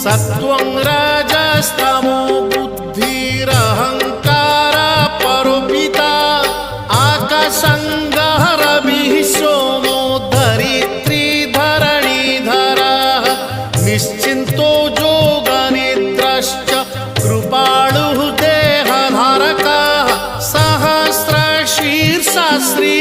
सत्वं रजस्तमो बुद्धिरहंकार परोपिता आकाशंगः रविः सोमो धरित्री धरणीधरः निश्चिन्तो योगनिद्रश्च कृपाणुः देहधारकः सहस्रशीर्षः श्री